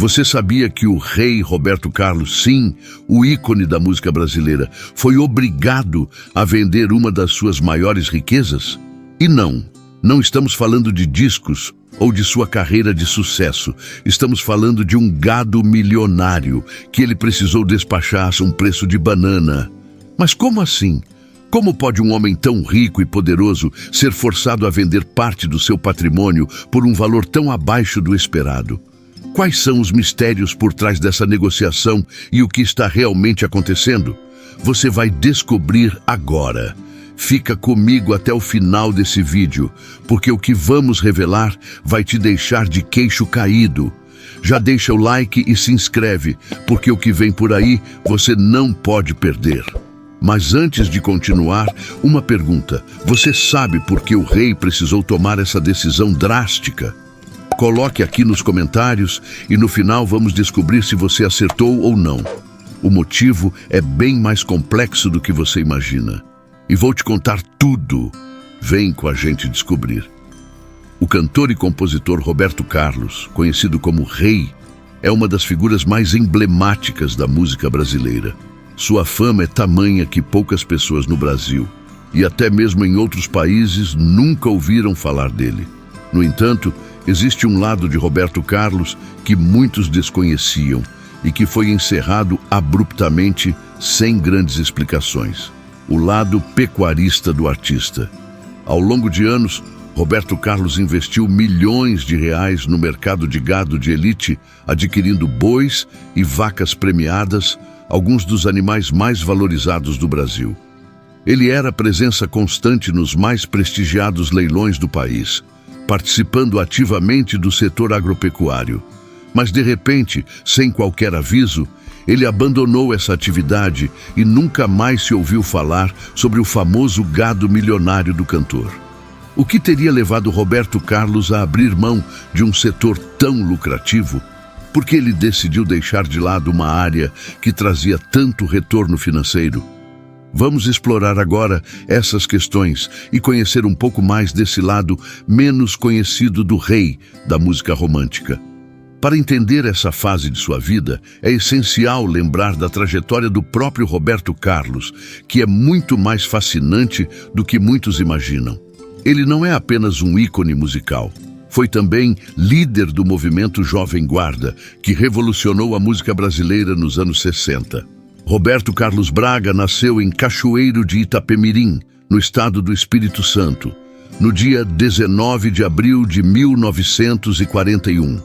Você sabia que o rei Roberto Carlos, sim, o ícone da música brasileira, foi obrigado a vender uma das suas maiores riquezas? E não estamos falando de discos ou de sua carreira de sucesso. Estamos falando de um gado milionário que ele precisou despachar a um preço de banana. Mas como assim? Como pode um homem tão rico e poderoso ser forçado a vender parte do seu patrimônio por um valor tão abaixo do esperado? Quais são os mistérios por trás dessa negociação e o que está realmente acontecendo? Você vai descobrir agora. Fica comigo até o final desse vídeo, porque o que vamos revelar vai te deixar de queixo caído. Já deixa o like e se inscreve, porque o que vem por aí você não pode perder. Mas antes de continuar, uma pergunta. Você sabe por que o rei precisou tomar essa decisão drástica? Coloque aqui nos comentários e no final vamos descobrir se você acertou ou não. O motivo é bem mais complexo do que você imagina. E vou te contar tudo. Vem com a gente descobrir. O cantor e compositor Roberto Carlos, conhecido como Rei, é uma das figuras mais emblemáticas da música brasileira. Sua fama é tamanha que poucas pessoas no Brasil, e até mesmo em outros países, nunca ouviram falar dele. No entanto, existe um lado de Roberto Carlos que muitos desconheciam e que foi encerrado abruptamente, sem grandes explicações. O lado pecuarista do artista. Ao longo de anos, Roberto Carlos investiu milhões de reais no mercado de gado de elite, adquirindo bois e vacas premiadas, alguns dos animais mais valorizados do Brasil. Ele era presença constante nos mais prestigiados leilões do país, participando ativamente do setor agropecuário. Mas de repente, sem qualquer aviso, ele abandonou essa atividade e nunca mais se ouviu falar sobre o famoso gado milionário do cantor. O que teria levado Roberto Carlos a abrir mão de um setor tão lucrativo? Por que ele decidiu deixar de lado uma área que trazia tanto retorno financeiro? Vamos explorar agora essas questões e conhecer um pouco mais desse lado menos conhecido do rei da música romântica. Para entender essa fase de sua vida, é essencial lembrar da trajetória do próprio Roberto Carlos, que é muito mais fascinante do que muitos imaginam. Ele não é apenas um ícone musical. Foi também líder do movimento Jovem Guarda, que revolucionou a música brasileira nos anos 60. Roberto Carlos Braga nasceu em Cachoeiro de Itapemirim, no estado do Espírito Santo, no dia 19 de abril de 1941.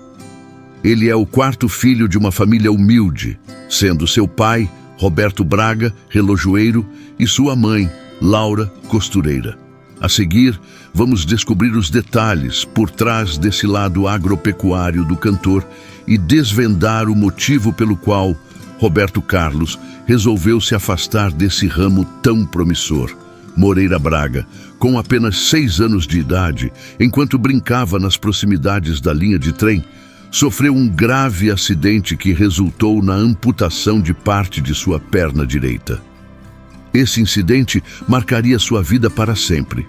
Ele é o quarto filho de uma família humilde, sendo seu pai, Roberto Braga, relojoeiro, e sua mãe, Laura, costureira. A seguir, vamos descobrir os detalhes por trás desse lado agropecuário do cantor e desvendar o motivo pelo qual Roberto Carlos resolveu se afastar desse ramo tão promissor. Moreira Braga, com apenas 6 anos de idade, enquanto brincava nas proximidades da linha de trem, sofreu um grave acidente que resultou na amputação de parte de sua perna direita. Esse incidente marcaria sua vida para sempre,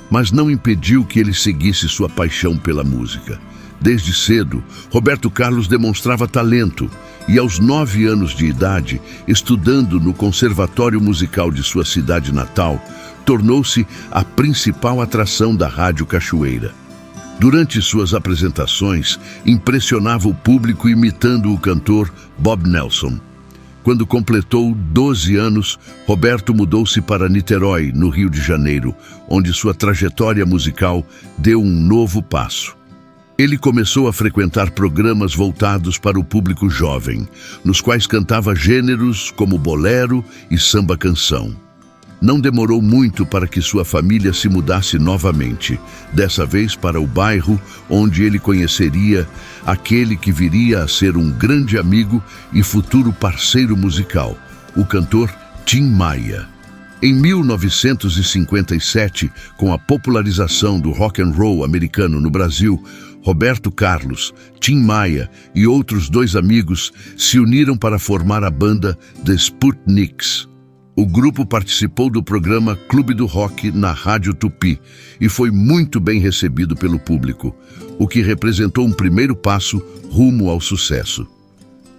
mas não impediu que ele seguisse sua paixão pela música. Desde cedo, Roberto Carlos demonstrava talento e, aos 9 anos de idade, estudando no Conservatório Musical de sua cidade natal, tornou-se a principal atração da Rádio Cachoeira. Durante suas apresentações, impressionava o público imitando o cantor Bob Nelson. Quando completou 12 anos, Roberto mudou-se para Niterói, no Rio de Janeiro, onde sua trajetória musical deu um novo passo. Ele começou a frequentar programas voltados para o público jovem, nos quais cantava gêneros como bolero e samba-canção. Não demorou muito para que sua família se mudasse novamente, dessa vez para o bairro onde ele conheceria aquele que viria a ser um grande amigo e futuro parceiro musical, o cantor Tim Maia. Em 1957, com a popularização do rock and roll americano no Brasil, Roberto Carlos, Tim Maia e outros 2 amigos se uniram para formar a banda The Sputniks. O grupo participou do programa Clube do Rock na Rádio Tupi e foi muito bem recebido pelo público, o que representou um primeiro passo rumo ao sucesso.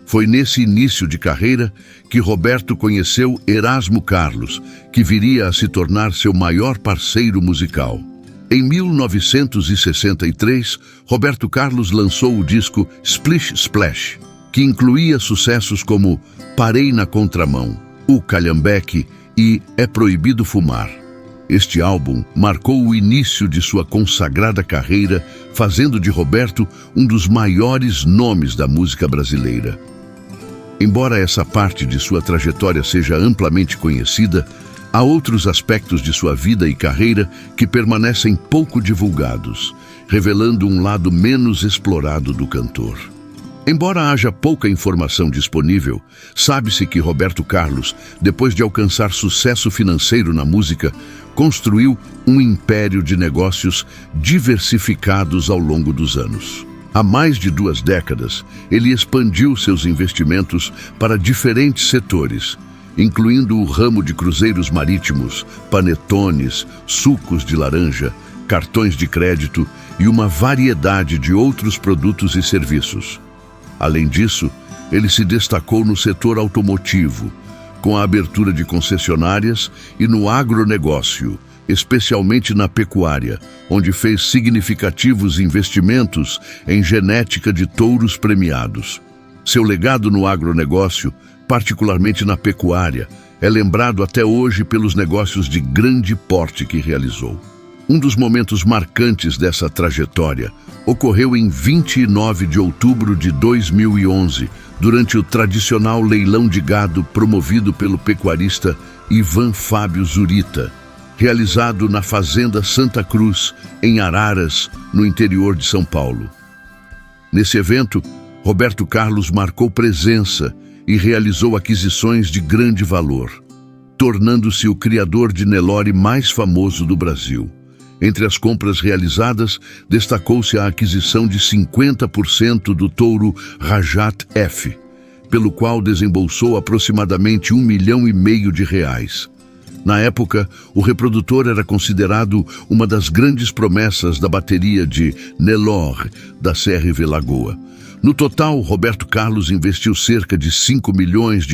Foi nesse início de carreira que Roberto conheceu Erasmo Carlos, que viria a se tornar seu maior parceiro musical. Em 1963, Roberto Carlos lançou o disco Splish Splash, que incluía sucessos como Parei na Contramão, O Calhambeque e É Proibido Fumar. Este álbum marcou o início de sua consagrada carreira, fazendo de Roberto um dos maiores nomes da música brasileira. Embora essa parte de sua trajetória seja amplamente conhecida, há outros aspectos de sua vida e carreira que permanecem pouco divulgados, revelando um lado menos explorado do cantor. Embora haja pouca informação disponível, sabe-se que Roberto Carlos, depois de alcançar sucesso financeiro na música, construiu um império de negócios diversificados ao longo dos anos. Há mais de 2 décadas, ele expandiu seus investimentos para diferentes setores, incluindo o ramo de cruzeiros marítimos, panetones, sucos de laranja, cartões de crédito e uma variedade de outros produtos e serviços. Além disso, ele se destacou no setor automotivo, com a abertura de concessionárias e no agronegócio, especialmente na pecuária, onde fez significativos investimentos em genética de touros premiados. Seu legado no agronegócio, particularmente na pecuária, é lembrado até hoje pelos negócios de grande porte que realizou. Um dos momentos marcantes dessa trajetória ocorreu em 29 de outubro de 2011, durante o tradicional leilão de gado promovido pelo pecuarista Ivan Fábio Zurita, realizado na Fazenda Santa Cruz, em Araras, no interior de São Paulo. Nesse evento, Roberto Carlos marcou presença e realizou aquisições de grande valor, tornando-se o criador de Nelore mais famoso do Brasil. Entre as compras realizadas, destacou-se a aquisição de 50% do touro Rajat F, pelo qual desembolsou aproximadamente R$ 1,5 milhão de reais. Na época, o reprodutor era considerado uma das grandes promessas da bateria de Nelore, da CRV Lagoa. No total, Roberto Carlos investiu cerca de R$ 5 milhões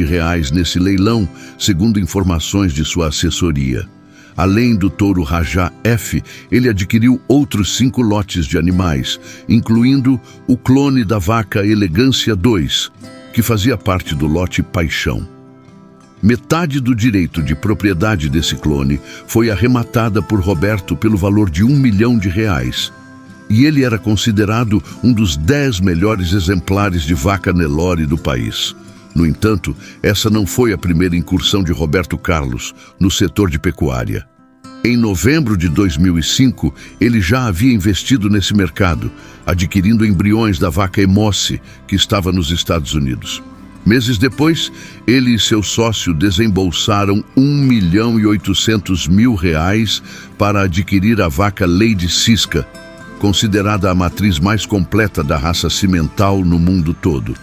nesse leilão, segundo informações de sua assessoria. Além do touro Rajá F, ele adquiriu outros 5 lotes de animais, incluindo o clone da vaca Elegância 2, que fazia parte do lote Paixão. Metade do direito de propriedade desse clone foi arrematada por Roberto pelo valor de R$ 1 milhão, e ele era considerado um dos 10 melhores exemplares de vaca Nelore do país. No entanto, essa não foi a primeira incursão de Roberto Carlos no setor de pecuária. Em novembro de 2005, ele já havia investido nesse mercado, adquirindo embriões da vaca Emoce, que estava nos Estados Unidos. Meses depois, ele e seu sócio desembolsaram R$ 1.800.000 para adquirir a vaca Lady Cisca, considerada a matriz mais completa da raça cimental no mundo todo.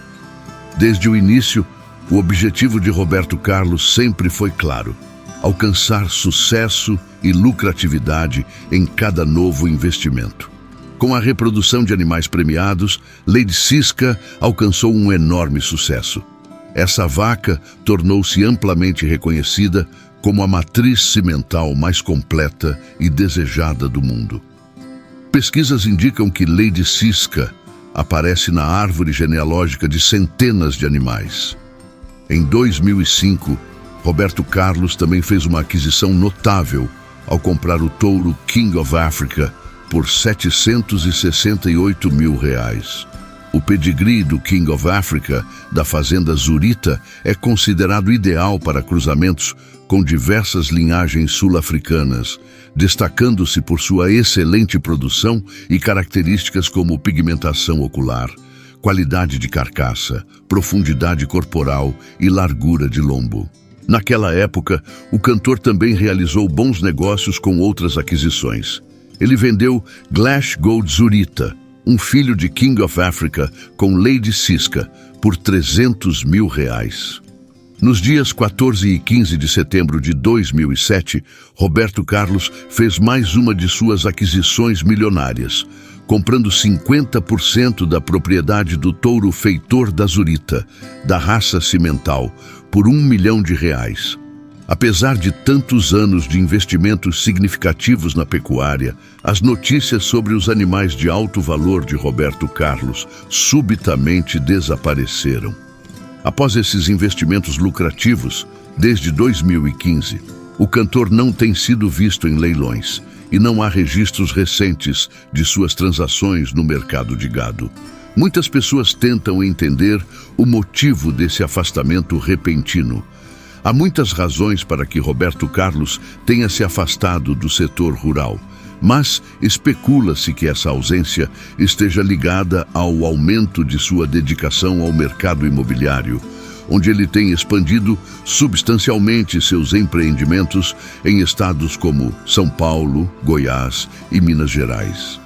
Desde o início, o objetivo de Roberto Carlos sempre foi claro: alcançar sucesso e lucratividade em cada novo investimento. Com a reprodução de animais premiados, Lady Cisca alcançou um enorme sucesso. Essa vaca tornou-se amplamente reconhecida como a matriz cimental mais completa e desejada do mundo. Pesquisas indicam que Lady Cisca aparece na árvore genealógica de centenas de animais. Em 2005, Roberto Carlos também fez uma aquisição notável ao comprar o touro King of Africa por R$ 768 mil. O pedigree do King of Africa, da fazenda Zurita, é considerado ideal para cruzamentos com diversas linhagens sul-africanas, destacando-se por sua excelente produção e características como pigmentação ocular, qualidade de carcaça, profundidade corporal e largura de lombo. Naquela época, o cantor também realizou bons negócios com outras aquisições. Ele vendeu Glash Gold Zurita, um filho de King of Africa, com Lady Cisca, por R$ 300 mil. Nos dias 14 e 15 de setembro de 2007, Roberto Carlos fez mais uma de suas aquisições milionárias, comprando 50% da propriedade do touro feitor da Zurita, da raça cimental, por R$1 milhão. Apesar de tantos anos de investimentos significativos na pecuária, as notícias sobre os animais de alto valor de Roberto Carlos subitamente desapareceram. Após esses investimentos lucrativos, desde 2015, o cantor não tem sido visto em leilões e não há registros recentes de suas transações no mercado de gado. Muitas pessoas tentam entender o motivo desse afastamento repentino. Há muitas razões para que Roberto Carlos tenha se afastado do setor rural, mas especula-se que essa ausência esteja ligada ao aumento de sua dedicação ao mercado imobiliário, onde ele tem expandido substancialmente seus empreendimentos em estados como São Paulo, Goiás e Minas Gerais.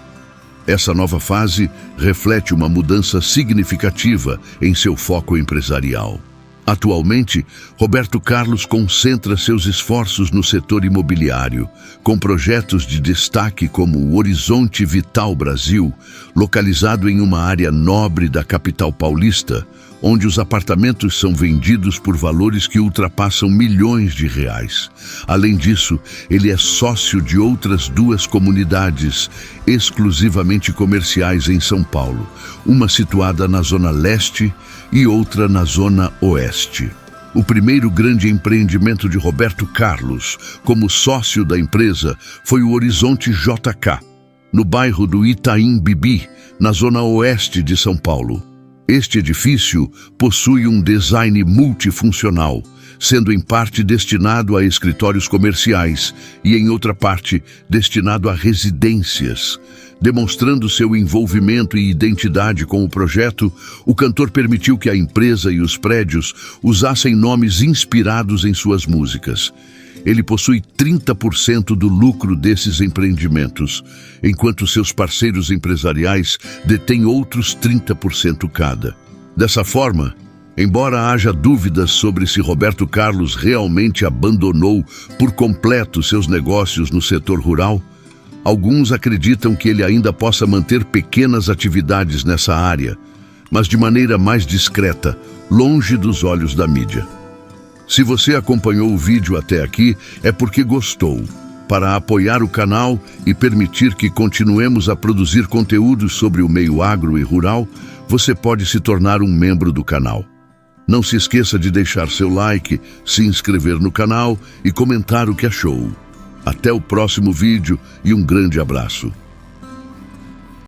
Essa nova fase reflete uma mudança significativa em seu foco empresarial. Atualmente, Roberto Carlos concentra seus esforços no setor imobiliário, com projetos de destaque como o Horizonte Vital Brasil, localizado em uma área nobre da capital paulista, onde os apartamentos são vendidos por valores que ultrapassam milhões de reais. Além disso, ele é sócio de outras duas comunidades exclusivamente comerciais em São Paulo, uma situada na Zona Leste e outra na Zona Oeste. O primeiro grande empreendimento de Roberto Carlos, como sócio da empresa, foi o Horizonte JK, no bairro do Itaim Bibi, na Zona Oeste de São Paulo. Este edifício possui um design multifuncional, sendo em parte destinado a escritórios comerciais e em outra parte destinado a residências. Demonstrando seu envolvimento e identidade com o projeto, o cantor permitiu que a empresa e os prédios usassem nomes inspirados em suas músicas. Ele possui 30% do lucro desses empreendimentos, enquanto seus parceiros empresariais detêm outros 30% cada. Dessa forma, embora haja dúvidas sobre se Roberto Carlos realmente abandonou por completo seus negócios no setor rural, alguns acreditam que ele ainda possa manter pequenas atividades nessa área, mas de maneira mais discreta, longe dos olhos da mídia. Se você acompanhou o vídeo até aqui, é porque gostou. Para apoiar o canal e permitir que continuemos a produzir conteúdos sobre o meio agro e rural, você pode se tornar um membro do canal. Não se esqueça de deixar seu like, se inscrever no canal e comentar o que achou. Até o próximo vídeo e um grande abraço.